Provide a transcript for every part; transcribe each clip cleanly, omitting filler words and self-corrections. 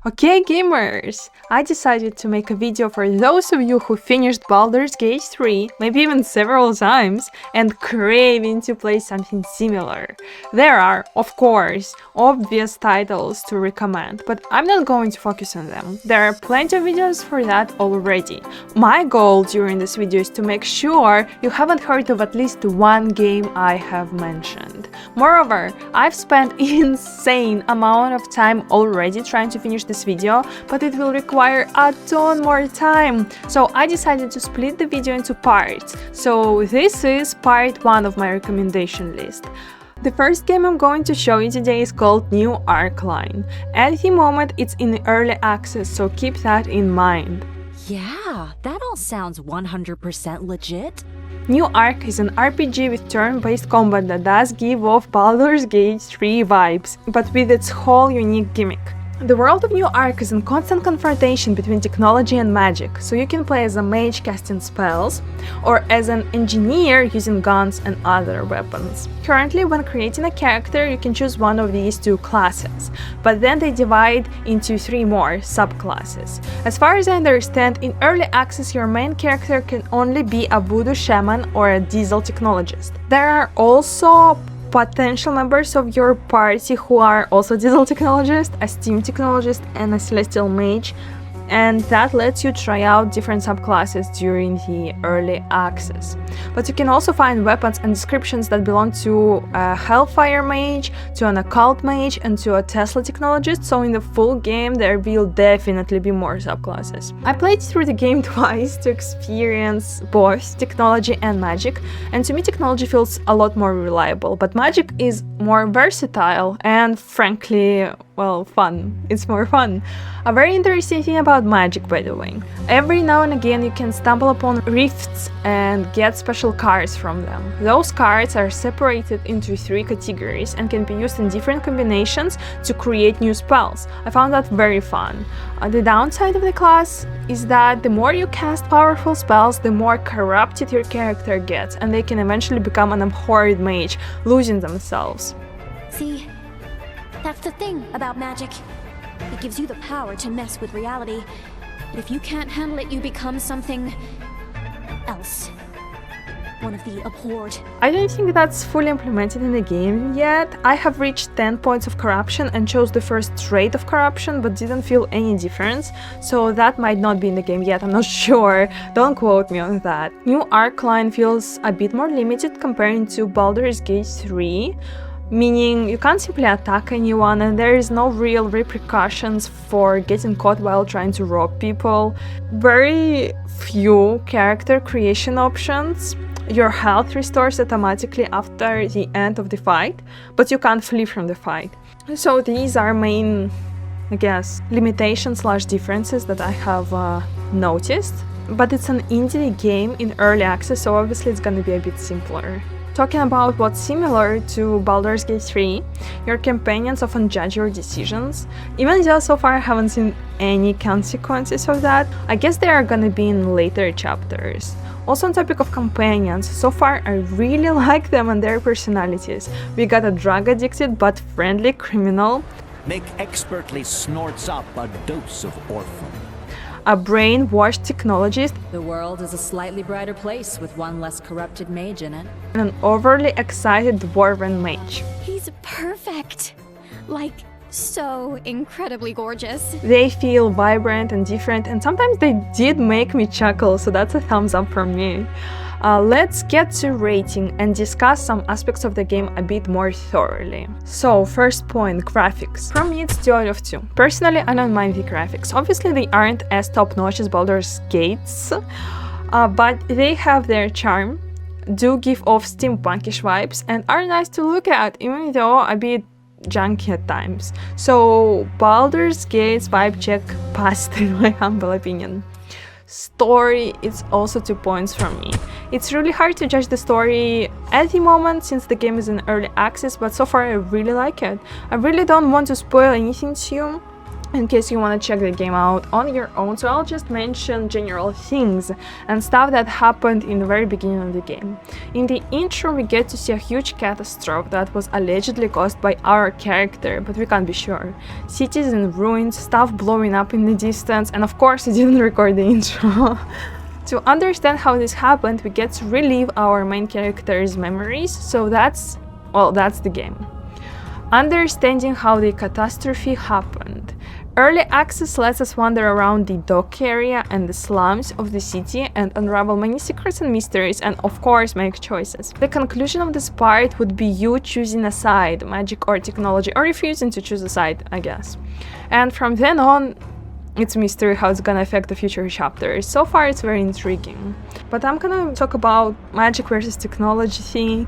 Okay gamers, I decided to make a video for those of you who finished Baldur's Gate 3, maybe even several times, and craving to play something similar. There are, of course, obvious titles to recommend, but I'm not going to focus on them. There are plenty of videos for that already. My goal during this video is to make sure you haven't heard of at least one game I have mentioned. Moreover, I've spent insane amount of time already trying to finish this video, but it will require a ton more time. So I decided to split the video into parts. So this is part 1 of my recommendation list. The first game I'm going to show you today is called New Arcline. At the moment it's in early access, so keep that in mind. Yeah, that all sounds 100% legit. New Arc is an RPG with turn-based combat that does give off Baldur's Gate 3 vibes, but with its whole unique gimmick. The world of New Arc is in constant confrontation between technology and magic, so you can play as a mage casting spells, or as an engineer using guns and other weapons. Currently, when creating a character, you can choose one of these two classes, but then they divide into 3 more subclasses. As far as I understand, in early access your main character can only be a voodoo shaman or a diesel technologist. There are also potential members of your party who are also diesel technologist, a steam technologist, and a celestial mage, and that lets you try out different subclasses during the early access. But you can also find weapons and descriptions that belong to a Hellfire mage, to an occult mage, and to a Tesla technologist, so in the full game there will definitely be more subclasses. I played through the game twice to experience both technology and magic, and to me technology feels a lot more reliable, but magic is more versatile and frankly, well, fun. It's more fun. A very interesting thing about magic, by the way. Every now and again you can stumble upon rifts and get special cards from them. Those cards are separated into 3 categories and can be used in different combinations to create new spells. I found that very fun. The downside of the class is that the more you cast powerful spells, the more corrupted your character gets, and they can eventually become an abhorred mage, losing themselves. See, that's the thing about magic. It gives you the power to mess with reality. But if you can't handle it, you become something else. One of the abhorred. I don't think that's fully implemented in the game yet. I have reached 10 points of corruption and chose the first trait of corruption, but didn't feel any difference, so that might not be in the game yet, I'm not sure, don't quote me on that. New Arcline feels a bit more limited comparing to Baldur's Gate 3, meaning you can't simply attack anyone and there is no real repercussions for getting caught while trying to rob people. Very few character creation options. Your health restores automatically after the end of the fight, but you can't flee from the fight. So these are main, I guess, limitations / differences that I have noticed. But it's an indie game in early access, so obviously it's gonna be a bit simpler. Talking about what's similar to Baldur's Gate 3, your companions often judge your decisions. Even though so far I haven't seen any consequences of that, I guess they are gonna be in later chapters. Also on topic of companions, so far I really like them and their personalities. We got a drug-addicted but friendly criminal. Make expertly snorts up a dose of orphan. A brainwashed technologist, The world is a slightly brighter place with one less corrupted mage in it. and an overly excited dwarven mage. He's perfect. Like, so incredibly gorgeous. They feel vibrant and different, and sometimes they did make me chuckle, so that's a thumbs up from me. Let's get to rating and discuss some aspects of the game a bit more thoroughly. So, first point, graphics. From me it's 2 out of 2. Personally, I don't mind the graphics. Obviously they aren't as top-notch as Baldur's Gates, but they have their charm, do give off steampunkish vibes, and are nice to look at, even though a bit junky at times. So, Baldur's Gate's vibe check passed in my humble opinion. Story, it's also 2 points from me. It's really hard to judge the story at the moment since the game is in early access, but so far I really like it. I really don't want to spoil anything to you, in case you want to check the game out on your own, so I'll just mention general things and stuff that happened in the very beginning of the game. In the intro, we get to see a huge catastrophe that was allegedly caused by our character, but we can't be sure. Cities in ruins, stuff blowing up in the distance, and of course I didn't record the intro. To understand how this happened, we get to relive our main character's memories, so that's the game. Understanding how the catastrophe happened. Early access lets us wander around the dock area and the slums of the city and unravel many secrets and mysteries and of course make choices. The conclusion of this part would be you choosing a side, magic or technology, or refusing to choose a side, I guess. And from then on, it's a mystery how it's gonna affect the future chapters. So far it's very intriguing. But I'm gonna talk about magic versus technology thing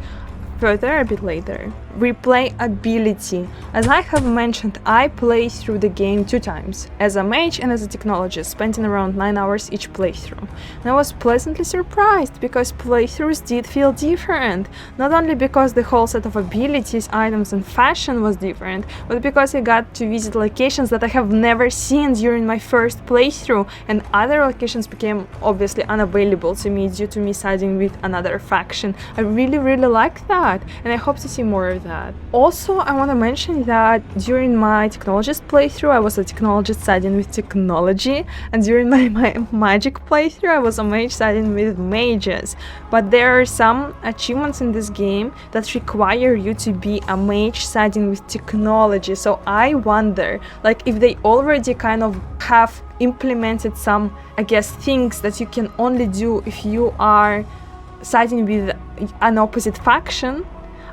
further a bit later. Replayability. As I have mentioned, I played through the game 2 times, as a mage and as a technologist, spending around 9 hours each playthrough. And I was pleasantly surprised, because playthroughs did feel different, not only because the whole set of abilities, items and fashion was different, but because I got to visit locations that I have never seen during my first playthrough, and other locations became obviously unavailable to me due to me siding with another faction. I really like that, and I hope to see more of that. Also, I want to mention that during my technologist playthrough, I was a technologist siding with technology, and during my magic playthrough, I was a mage siding with mages. But there are some achievements in this game that require you to be a mage siding with technology, so I wonder, like, if they already kind of have implemented some, I guess, things that you can only do if you are siding with an opposite faction.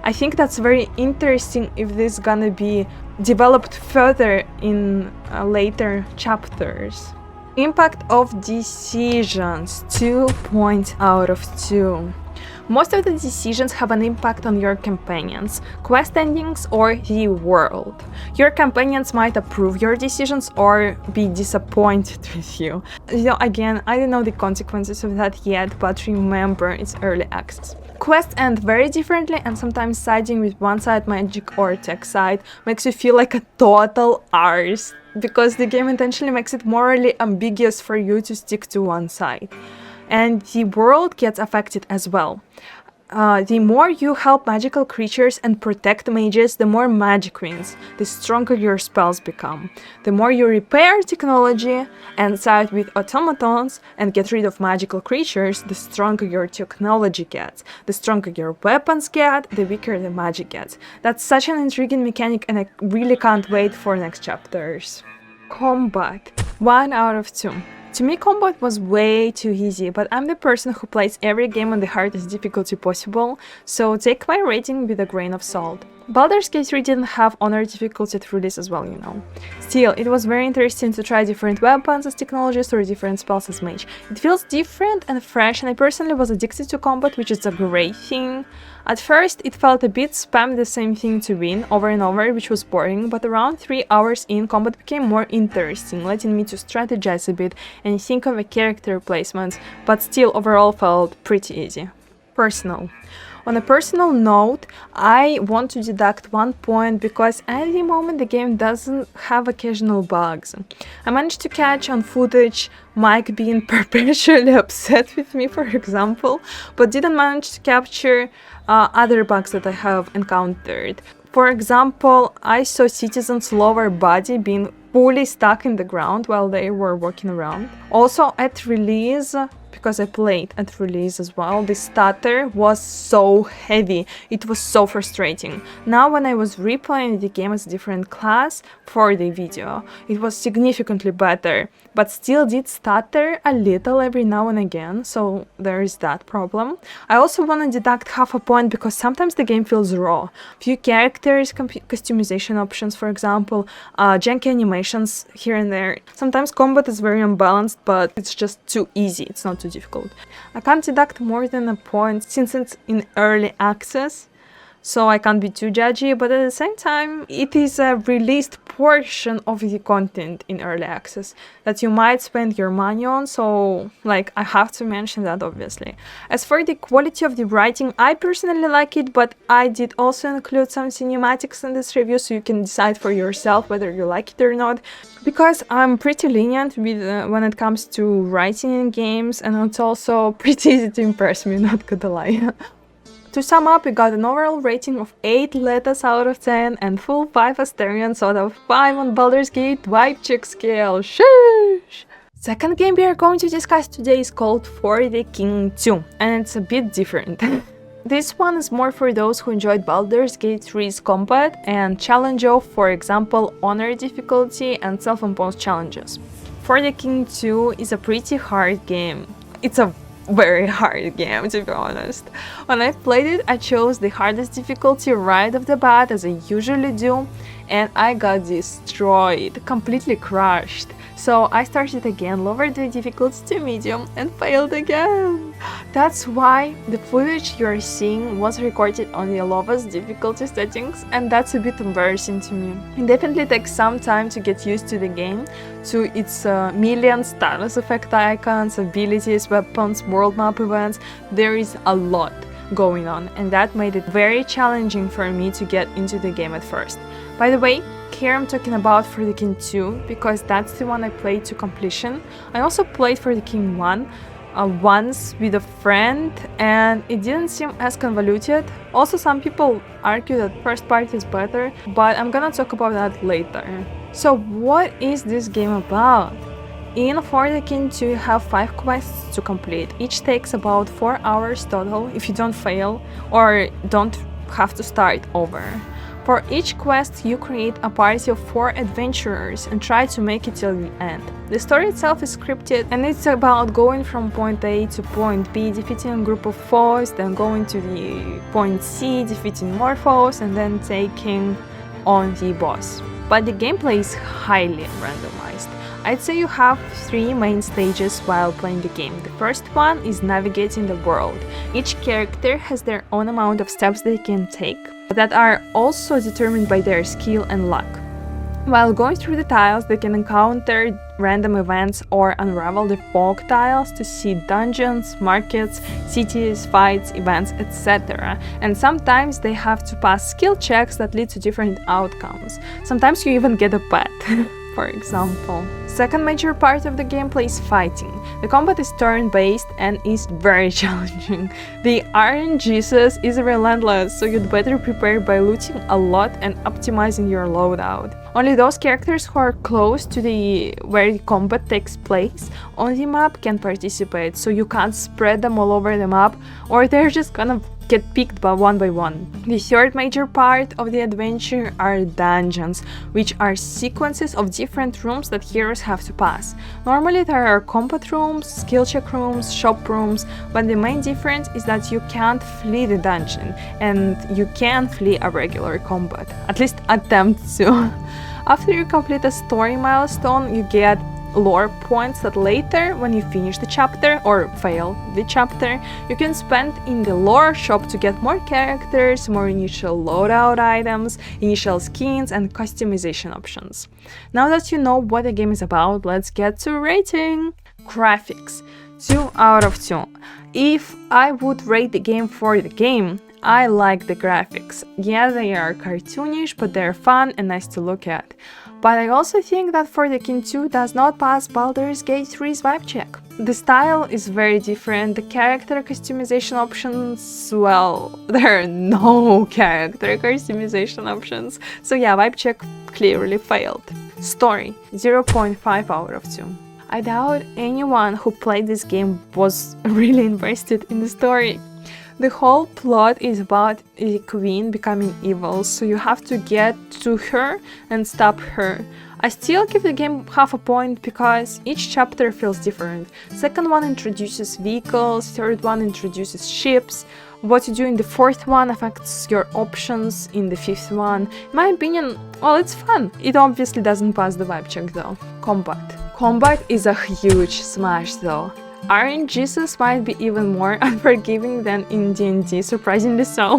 I think that's very interesting if this is gonna be developed further in later chapters. Impact of decisions, 2 points out of 2. Most of the decisions have an impact on your companions, quest endings, or the world. Your companions might approve your decisions or be disappointed with you. Again, I don't know the consequences of that yet, but remember, it's early access. Quests end very differently, and sometimes siding with one side, magic or tech side, makes you feel like a total arse, because the game intentionally makes it morally ambiguous for you to stick to one side. And the world gets affected as well. The more you help magical creatures and protect mages, the more magic wins, the stronger your spells become. The more you repair technology and side with automatons and get rid of magical creatures, the stronger your technology gets. The stronger your weapons get, the weaker the magic gets. That's such an intriguing mechanic, and I really can't wait for next chapters. Combat. 1 out of 2. To me, combat was way too easy, but I'm the person who plays every game on the hardest difficulty possible, so take my rating with a grain of salt. Baldur's Gate 3 didn't have honor difficulty through this as well, you know. Still, it was very interesting to try different weapons as technologist or different spells as mage. It feels different and fresh, and I personally was addicted to combat, which is a great thing. At first, it felt a bit spam the same thing to win over and over, which was boring, but around 3 hours in, combat became more interesting, letting me to strategize a bit and think of a character placements, but still overall felt pretty easy. Personal. On a personal note, I want to deduct 1 point because at the moment the game doesn't have occasional bugs. I managed to catch on footage Mike being perpetually upset with me, for example, but didn't manage to capture other bugs that I have encountered. For example, I saw citizens' lower body being fully stuck in the ground while they were walking around. Also, at release, because I played at release as well, the stutter was so heavy. It was so frustrating. Now when I was replaying the game as a different class for the video, it was significantly better, but still did stutter a little every now and again, so there is that problem. I also want to deduct half a point because sometimes the game feels raw. Few characters, customization options, for example, janky animations here and there. Sometimes combat is very unbalanced, but it's just too easy, it's not too difficult. I can't deduct more than a point since it's in early access, so I can't be too judgy, but at the same time, it is a released portion of the content in early access that you might spend your money on, so like I have to mention that obviously. As for the quality of the writing, I personally like it, but I did also include some cinematics in this review, so you can decide for yourself whether you like it or not, because I'm pretty lenient with when it comes to writing in games, and it's also pretty easy to impress me, not gonna lie. To sum up, we got an overall rating of 8 letters out of 10 and full 5 Asterions out of 5 on Baldur's Gate vibe check scale. Sheesh! Second game we are going to discuss today is called For the King 2, and it's a bit different. This one is more for those who enjoyed Baldur's Gate 3's combat and challenge of, for example, honor difficulty and self-imposed challenges. For the King 2 is a pretty hard game. It's a very hard game, to be honest. When I played it, I chose the hardest difficulty right off the bat, as I usually do, and I got destroyed, completely crushed. So I started again, lowered the difficulty to medium, and failed again. That's why the footage you're seeing was recorded on the lowest difficulty settings, and that's a bit embarrassing to me. It definitely takes some time to get used to the game, to its million status effect icons, abilities, weapons, world map events. There is a lot going on, and that made it very challenging for me to get into the game at first. By the way, here I'm talking about For the King 2 because that's the one I played to completion. I also played For the King 1 once with a friend, and it didn't seem as convoluted. Also, some people argue that first part is better, but I'm gonna talk about that later. So what is this game about? In For the King 2 you have 5 quests to complete. Each takes about 4 hours total if you don't fail or don't have to start over. For each quest, you create a party of 4 adventurers and try to make it till the end. The story itself is scripted, and it's about going from point A to point B, defeating a group of foes, then going to the point C, defeating more foes, and then taking on the boss. But the gameplay is highly randomized. I'd say you have 3 main stages while playing the game. The first one is navigating the world. Each character has their own amount of steps they can take, that are also determined by their skill and luck. While going through the tiles, they can encounter random events or unravel the fog tiles to see dungeons, markets, cities, fights, events, etc. And sometimes they have to pass skill checks that lead to different outcomes. Sometimes you even get a pet, for example. Second major part of the gameplay is fighting. The combat is turn-based and is very challenging. The RNG is relentless, so you'd better prepare by looting a lot and optimizing your loadout. Only those characters who are close to where the combat takes place on the map can participate, so you can't spread them all over the map, or they're just gonna get picked by one. The third major part of the adventure are dungeons, which are sequences of different rooms that heroes have to pass. Normally there are combat rooms, skill check rooms, shop rooms, but the main difference is that you can't flee the dungeon, and you can flee a regular combat, at least attempt to. After you complete a story milestone, you get lore points that later, when you finish the chapter or fail the chapter, you can spend in the lore shop to get more characters, more initial loadout items, initial skins, and customization options. Now that you know what the game is about, let's get to rating. Graphics, 2 out of 2. If I would rate the game for the game, I like the graphics. Yeah, they are cartoonish, but they're fun and nice to look at. But I also think that For the King 2 does not pass Baldur's Gate 3's vibe check. The style is very different, the character customization options, well, there are no character customization options. So yeah, vibe check clearly failed. Story, 0.5 out of 2. I doubt anyone who played this game was really invested in the story. The whole plot is about the queen becoming evil, so you have to get to her and stop her. I still give the game half a point because each chapter feels different. Second one introduces vehicles, third one introduces ships. What you do in the fourth one affects your options in the fifth one. In my opinion, well, it's fun. It obviously doesn't pass the vibe check though. Combat. Combat is a huge smash though. RNGs might be even more unforgiving than in D&D, surprisingly so.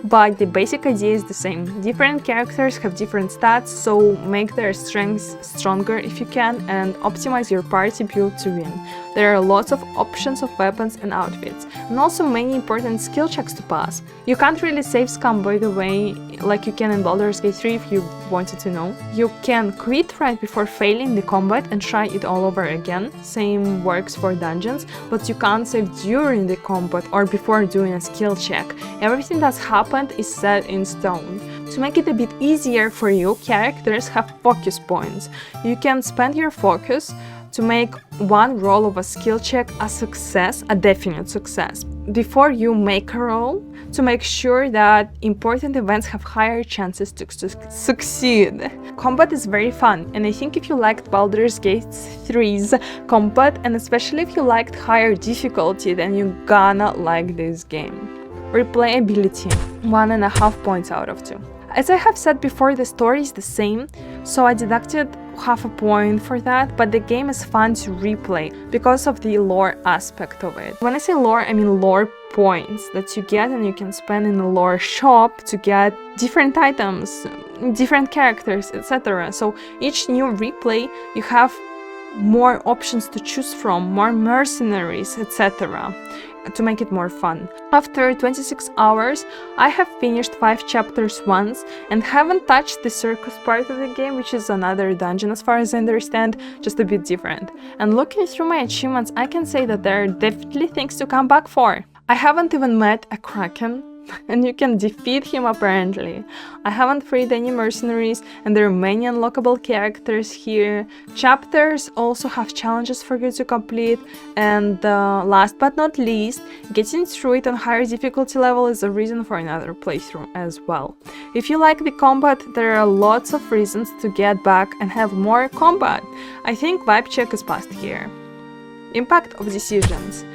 but the basic idea is the same. Different characters have different stats, so make their strengths stronger if you can and optimize your party build to win. There are lots of options of weapons and outfits, and also many important skill checks to pass. You can't really save scum, by the way, like you can in Baldur's Gate 3 if you wanted to know. You can quit right before failing the combat and try it all over again. Same works for dungeons, but you can't save during the combat or before doing a skill check. Everything that's happened is set in stone. To make it a bit easier for you, characters have focus points. You can spend your focus to make one roll of a skill check a success, a definite success, before you make a roll, to make sure that important events have higher chances to succeed. Combat is very fun, and I think if you liked Baldur's Gate 3's combat, and especially if you liked higher difficulty, then you're gonna like this game. Replayability, 1.5 points out of 2. As I have said before, the story is the same, so I deducted half a point for that, but the game is fun to replay because of the lore aspect of it. When I say lore, I mean lore points that you get and you can spend in the lore shop to get different items, different characters, etc. So each new replay, you have more options to choose from, more mercenaries, etc. to make it more fun. After 26 hours, I have finished 5 chapters once and haven't touched the circus part of the game, which is another dungeon as far as I understand, just a bit different. And looking through my achievements, I can say that there are definitely things to come back for. I haven't even met a kraken, and you can defeat him apparently. I haven't freed any mercenaries, and there are many unlockable characters here. Chapters also have challenges for you to complete, and last but not least, getting through it on higher difficulty level is a reason for another playthrough as well. If you like the combat, there are lots of reasons to get back and have more combat. I think vibe check is passed here. Impact of decisions.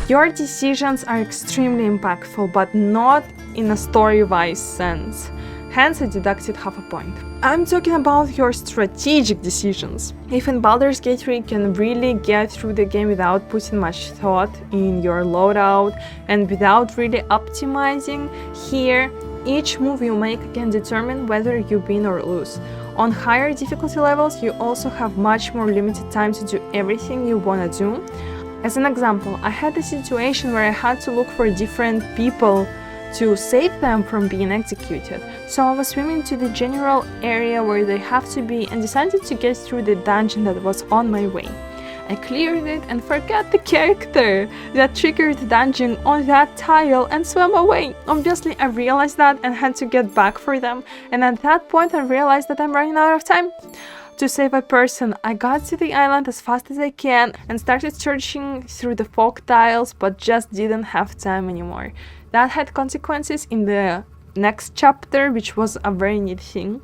Your decisions are extremely impactful, but not in a story-wise sense. Hence, I deducted half a point. I'm talking about your strategic decisions. If in Baldur's Gate 3 you can really get through the game without putting much thought in your loadout and without really optimizing, here, each move you make can determine whether you win or lose. On higher difficulty levels, you also have much more limited time to do everything you want to do. As an example, I had a situation where I had to look for different people to save them from being executed. So I was swimming to the general area where they have to be and decided to get through the dungeon that was on my way. I cleared it and forgot the character that triggered the dungeon on that tile and swam away. Obviously, I realized that and had to get back for them, and at that point I realized that I'm running out of time. To save a person, I got to the island as fast as I can and started searching through the fog tiles, but just didn't have time anymore. That had consequences in the next chapter, which was a very neat thing,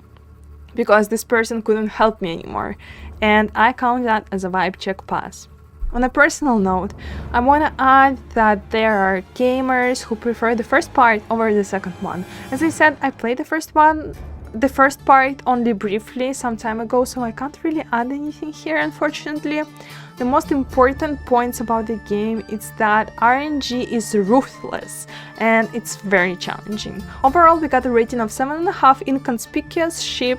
because this person couldn't help me anymore, and I count that as a vibe check pass. On a personal note, I want to add that there are gamers who prefer the first part over the second one. As I said, I played the first part only briefly some time ago, so I can't really add anything here, unfortunately. The most important points about the game is that RNG is ruthless and it's very challenging. Overall, we got a rating of 7.5 inconspicuous sheep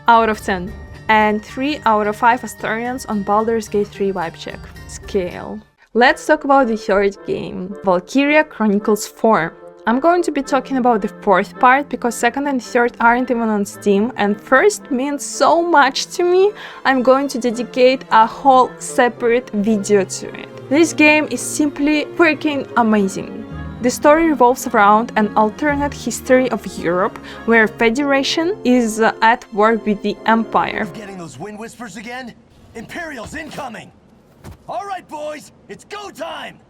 out of 10 and 3 out of 5 Astarians on Baldur's Gate 3 vibe check scale. Let's talk about the third game, Valkyria Chronicles 4. I'm going to be talking about the fourth part because second and third aren't even on Steam, and first means so much to me, I'm going to dedicate a whole separate video to it. This game is simply freaking amazing. The story revolves around an alternate history of Europe where Federation is at war with the Empire. Getting those wind whispers again? Imperials incoming! All right, boys, it's go time!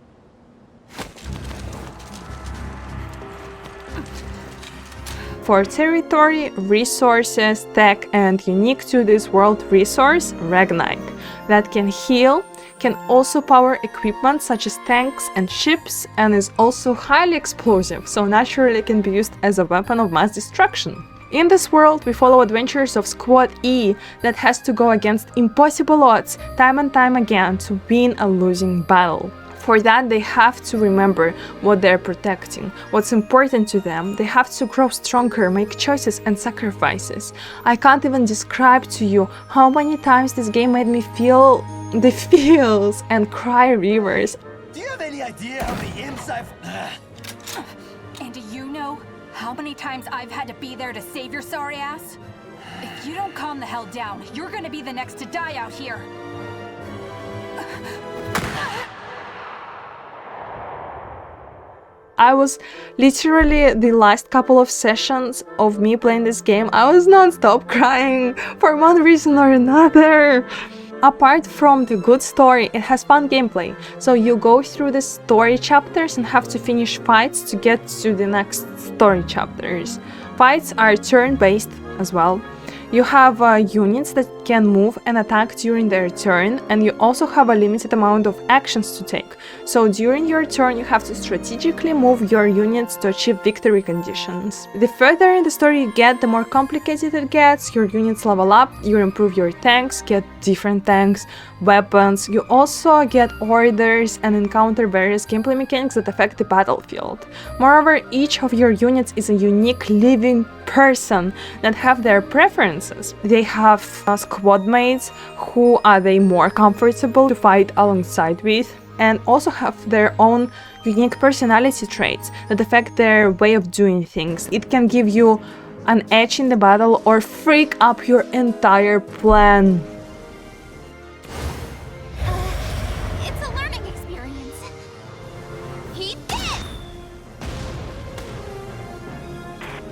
For territory, resources, tech, and unique to this world resource, Ragnite, that can heal, can also power equipment such as tanks and ships, and is also highly explosive, so naturally can be used as a weapon of mass destruction. In this world, we follow adventures of Squad E that has to go against impossible odds time and time again to win a losing battle. For that, they have to remember what they're protecting, what's important to them. They have to grow stronger, make choices and sacrifices. I can't even describe to you how many times this game made me feel the feels and cry rivers. Do you have any idea how many imps I've... And do you know how many times I've had to be there to save your sorry ass? If you don't calm the hell down, you're gonna be the next to die out here. I was literally the last couple of sessions of me playing this game, I was non-stop crying for one reason or another. Apart from the good story, it has fun gameplay, so you go through the story chapters and have to finish fights to get to the next story chapters. Fights are turn-based as well. You have units that can move and attack during their turn, and you also have a limited amount of actions to take. So during your turn you have to strategically move your units to achieve victory conditions. The further in the story you get, the more complicated it gets. Your units level up, you improve your tanks, get different tanks, weapons. You also get orders and encounter various gameplay mechanics that affect the battlefield. Moreover, each of your units is a unique living person that have their preferences. They have squad mates who are they more comfortable to fight alongside with, and also have their own unique personality traits that affect their way of doing things. It can give you an edge in the battle or freak up your entire plan. It's a learning experience. Eat this!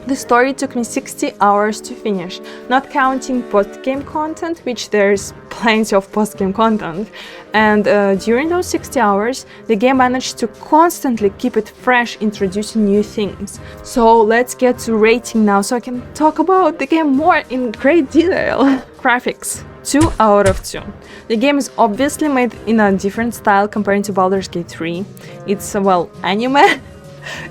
The story took me 60 hours to finish, not counting post-game content, which there's plenty of post-game content. And during those 60 hours, the game managed to constantly keep it fresh, introducing new things. So let's get to rating now, so I can talk about the game more in great detail. Graphics. 2 out of 2. The game is obviously made in a different style compared to Baldur's Gate 3. It's, well, anime.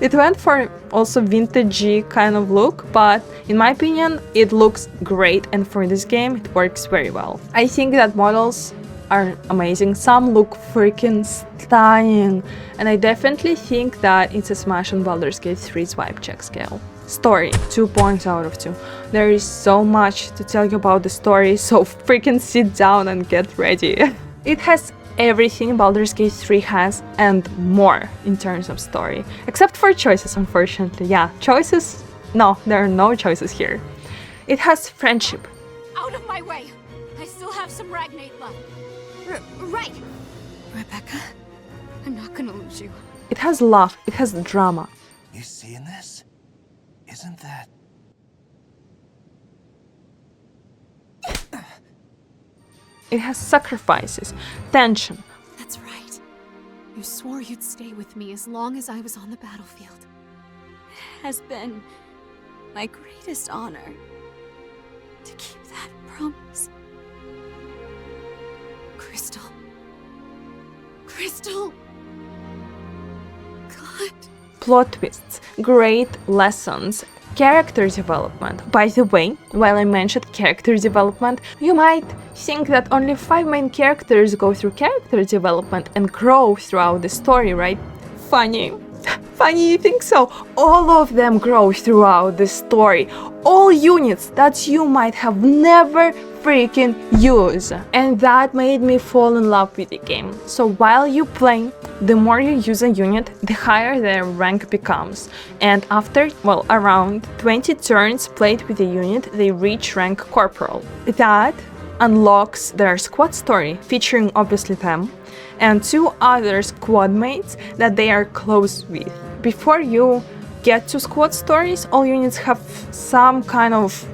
It went for also vintagey kind of look, but in my opinion it looks great, and for this game it works very well. I think that models are amazing, some look freaking stunning, and I definitely think that it's a smash on Baldur's Gate 3's vibe check scale. Story, 2 points out of 2. There is so much to tell you about the story, so freaking sit down and get ready. It has everything Baldur's Gate 3 has and more in terms of story. Except for choices, unfortunately. Yeah, choices? No, there are no choices here. It has friendship. Out of my way! I still have some Ragnate left. Right! Rebecca, I'm not gonna lose you. It has love. It has drama. You seeing this? Isn't that... It has sacrifices, tension. That's right. You swore you'd stay with me as long as I was on the battlefield. It has been my greatest honor to keep that promise. Crystal. Crystal! God. Plot twists, great lessons, character development. By the way, while I mentioned character development, you might think that only 5 main characters go through character development and grow throughout the story, right? Funny. Funny you think so? All of them grow throughout the story. All units that you might have never freaking used. And that made me fall in love with the game. So while you play, the more you use a unit, the higher their rank becomes. And after, well, around 20 turns played with a unit, they reach rank corporal. That unlocks their squad story, featuring obviously them, and 2 other squad mates that they are close with. Before you get to squad stories, all units have some kind of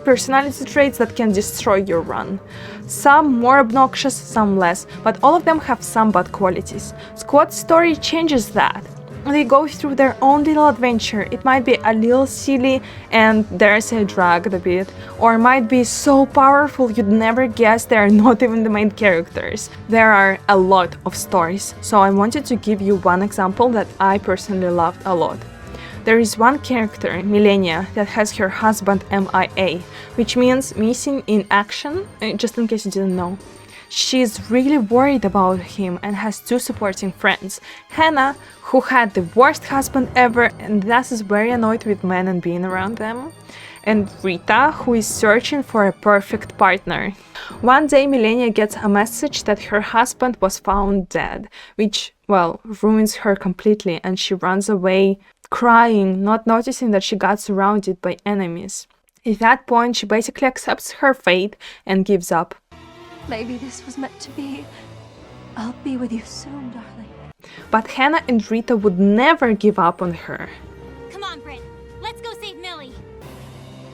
personality traits that can destroy your run. Some more obnoxious, some less, but all of them have some bad qualities. Squad story changes that. They go through their own little adventure. It might be a little silly and dare say dragged a bit, or might be so powerful you'd never guess they are not even the main characters. There are a lot of stories, so I wanted to give you one example that I personally loved a lot. There is one character, Millennia, that has her husband MIA, which means missing in action, just in case you didn't know. She's really worried about him and has two supporting friends. Hannah, who had the worst husband ever and thus is very annoyed with men and being around them. And Rita, who is searching for a perfect partner. One day Milenia gets a message that her husband was found dead, which, well, ruins her completely, and she runs away crying, not noticing that she got surrounded by enemies. At that point, she basically accepts her fate and gives up. Maybe this was meant to be. I'll be with you soon, darling. But Hannah and Rita would never give up on her. Come on, Bryn. Let's go save Millie.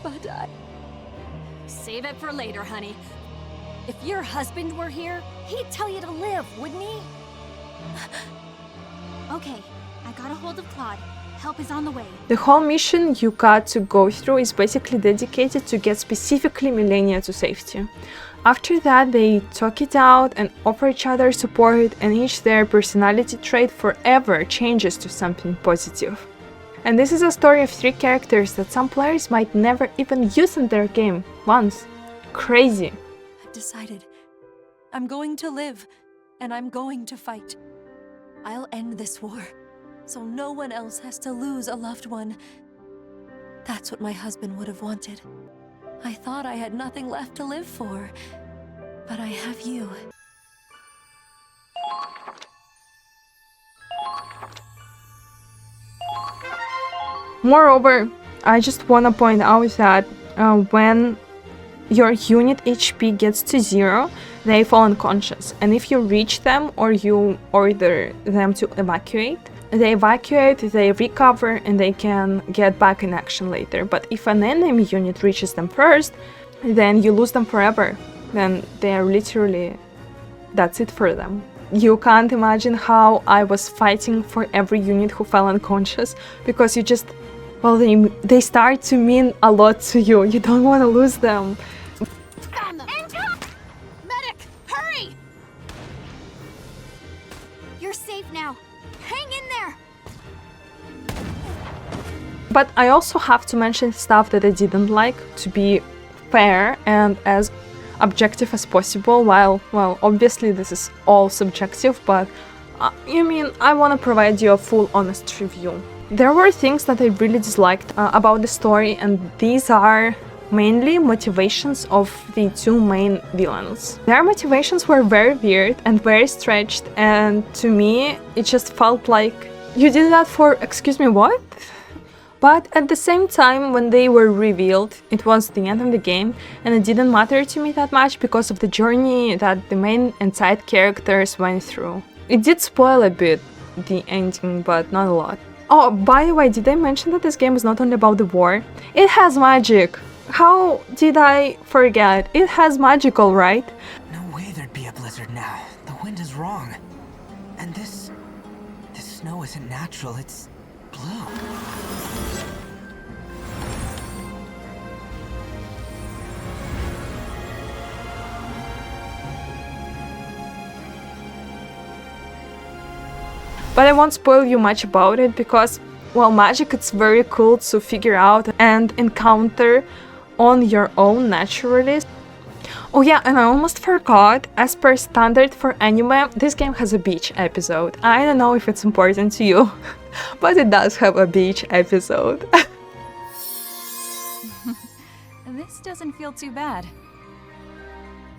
But Save it for later, honey. If your husband were here, he'd tell you to live, wouldn't he? Okay, I got a hold of Claude. Help is on the way. The whole mission you got to go through is basically dedicated to get specifically Milenia to safety. After that, they talk it out and offer each other support, and each their personality trait forever changes to something positive. And this is a story of 3 characters that some players might never even use in their game once. Crazy. I've decided. I'm going to live, and I'm going to fight. I'll end this war, so no one else has to lose a loved one. That's what my husband would have wanted. I thought I had nothing left to live for, but I have you. Moreover, I just want to point out that when your unit HP gets to 0, they fall unconscious, and if you reach them or you order them to evacuate, they recover, and they can get back in action later. But if an enemy unit reaches them first, then you lose them forever. Then they are literally, that's it for them. You can't imagine how I was fighting for every unit who fell unconscious, because you just, well, they start to mean a lot to you. You don't want to lose them. Medic, hurry! You're safe now. Hang in there! But I also have to mention stuff that I didn't like, to be fair and as objective as possible, while, well, obviously this is all subjective, but I want to provide you a full honest review. There were things that I really disliked about the story, and these are mainly motivations of the 2 main villains. Their motivations were very weird and very stretched, and to me it just felt like you did that for, excuse me, what? But at the same time, when they were revealed, it was the end of the game, and it didn't matter to me that much because of the journey that the main and side characters went through. It did spoil a bit the ending, but not a lot. Oh, by the way, did I mention that this game is not only about the war? It has magic! How did I forget? It has magic, alright? No way there'd be a blizzard now. The wind is wrong. And this snow isn't natural, it's blue. But I won't spoil you much about it because, well, magic it's very cool to figure out and encounter on your own naturally. Oh yeah, and I almost forgot, as per standard for anime, this game has a beach episode. I don't know if it's important to you, but it does have a beach episode. This doesn't feel too bad.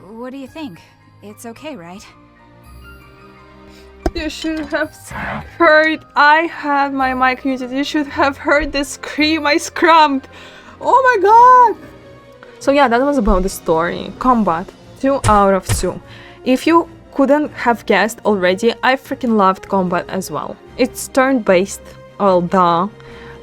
What do you think? It's okay, right? You should have heard, I had my mic muted, you should have heard the scream I screamed. Oh my god! So yeah, that was about the story. Combat, 2 out of 2. If you couldn't have guessed already, I freaking loved combat as well. It's turn-based, well duh.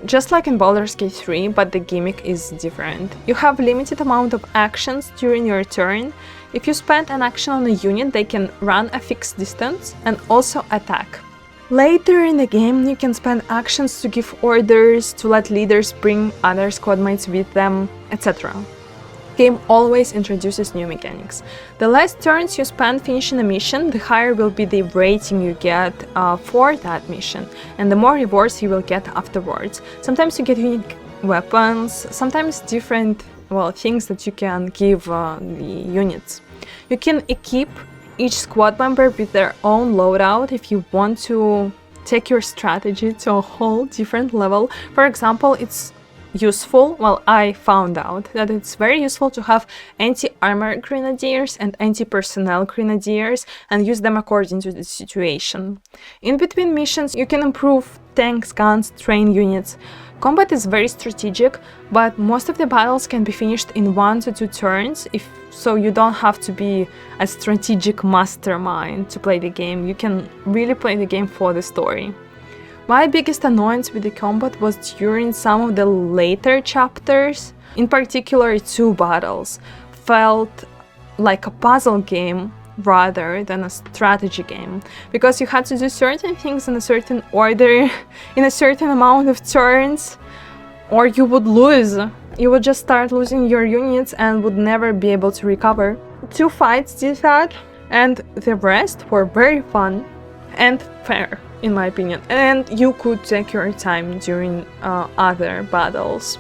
Just like in Baldur's Gate 3, but the gimmick is different. You have limited amount of actions during your turn. If you spend an action on a unit, they can run a fixed distance and also attack. Later in the game, you can spend actions to give orders, to let leaders bring other squad mates with them, etc. Game always introduces new mechanics. The less turns you spend finishing a mission, the higher will be the rating you get for that mission, and the more rewards you will get afterwards. Sometimes you get unique weapons, sometimes different, well, things that you can give the units. You can equip each squad member with their own loadout if you want to take your strategy to a whole different level. For example, it's useful, well, I found out that it's very useful to have anti-armor grenadiers and anti-personnel grenadiers and use them according to the situation. In between missions, you can improve tanks, guns, train units. Combat is very strategic, but most of the battles can be finished in 1 to 2 turns, so you don't have to be a strategic mastermind to play the game. You can really play the game for the story. My biggest annoyance with the combat was during some of the later chapters. In particular, 2 battles felt like a puzzle game rather than a strategy game, because you had to do certain things in a certain order, in a certain amount of turns, or you would lose. You would just start losing your units and would never be able to recover. 2 fights did that, and the rest were very fun and fair, in my opinion, and you could take your time during other battles.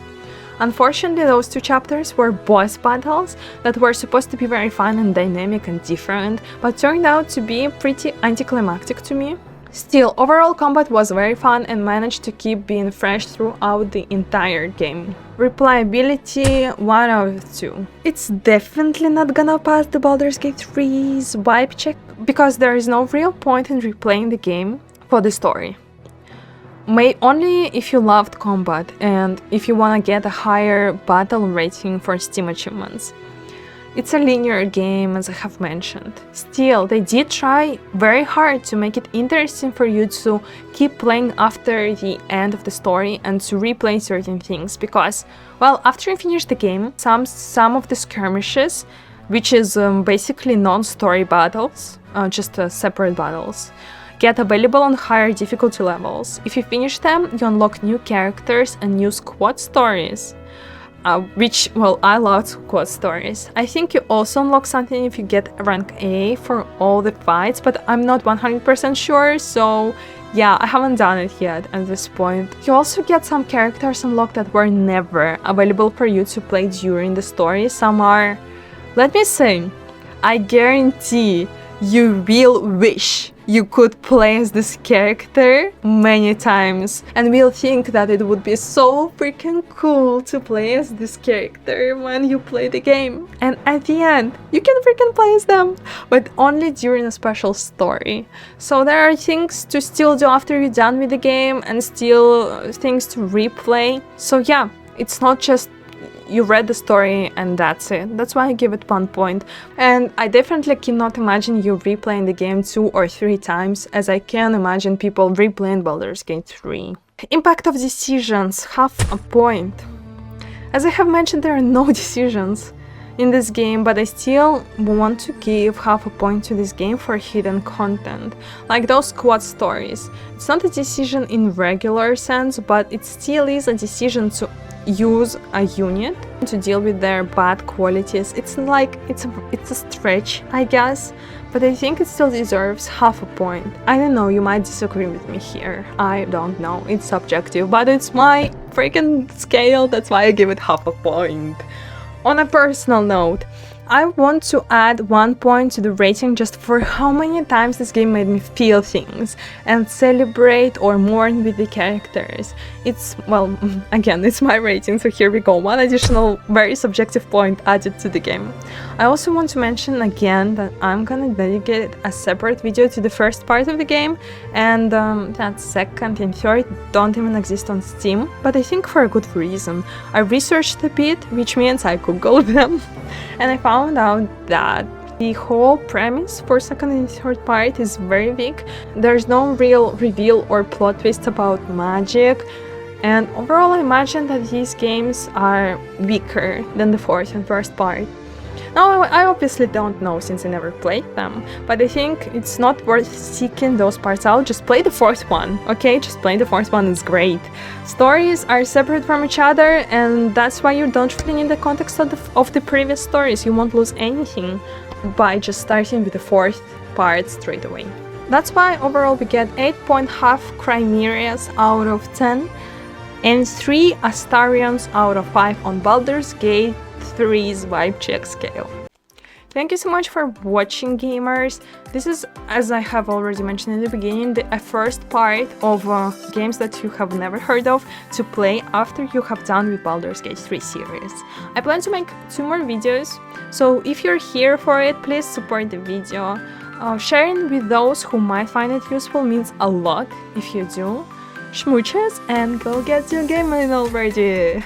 Unfortunately, those 2 chapters were boss battles that were supposed to be very fun and dynamic and different, but turned out to be pretty anticlimactic to me. Still, overall combat was very fun and managed to keep being fresh throughout the entire game. Replayability 1 out of 2. It's definitely not gonna pass the Baldur's Gate 3's vibe check, because there is no real point in replaying the game for the story. Only if you loved combat and if you want to get a higher battle rating for Steam achievements. It's a linear game, as I have mentioned. Still, they did try very hard to make it interesting for you to keep playing after the end of the story and to replay certain things, because, well, after you finish the game, some of the skirmishes, which is basically non-story battles, just separate battles, get available on higher difficulty levels. If you finish them, you unlock new characters and new squad stories. Which, well, I love squad stories. I think you also unlock something if you get rank A for all the fights, but I'm not 100% sure, so yeah, I haven't done it yet at this point. You also get some characters unlocked that were never available for you to play during the story. Some are, let me say, I guarantee you will wish you could play as this character many times and will think that it would be so freaking cool to play as this character when you play the game. And at the end, you can freaking play as them, but only during a special story. So there are things to still do after you're done with the game and still things to replay. So yeah, it's not just you read the story and that's it. That's why I give it 1 point. And I definitely cannot imagine you replaying the game 2 or 3 times, as I can imagine people replaying Baldur's Gate 3. Impact of decisions, half a point. As I have mentioned, there are no decisions in this game, but I still want to give half a point to this game for hidden content, like those squad stories. It's not a decision in regular sense, but it still is a decision to use a unit to deal with their bad qualities. It's like it's a stretch, I guess, but I think it still deserves half a point. I don't know, you might disagree with me here. I don't know, it's subjective, but it's my freaking scale, that's why I give it half a point. On a personal note, I want to add 1 point to the rating just for how many times this game made me feel things and celebrate or mourn with the characters. It's, well, again, it's my rating, so here we go. 1 additional, very subjective point added to the game. I also want to mention again that I'm gonna dedicate a separate video to the first part of the game, and that second and third don't even exist on Steam, but I think for a good reason. I researched a bit, which means I googled them, and I found out that the whole premise for second and third part is very weak. There's no real reveal or plot twist about magic, and overall I imagine that these games are weaker than the fourth and first part. Now, I obviously don't know since I never played them, but I think it's not worth seeking those parts out. Just play the fourth one, okay? Just play the fourth one, it's great. Stories are separate from each other, and that's why you don't really need the context of the previous stories. You won't lose anything by just starting with the fourth part straight away. That's why overall we get 8.5 Chimerias out of 10 and 3 Astarions out of 5 on Baldur's Gate 3's vibe check scale. Thank you so much for watching, gamers. This is, as I have already mentioned in the beginning, the first part of games that you have never heard of to play after you have done with Baldur's Gate 3 series. I plan to make 2 more videos, so if you're here for it, please support the video. Sharing with those who might find it useful means a lot if you do. Smooches, and go get your game in already!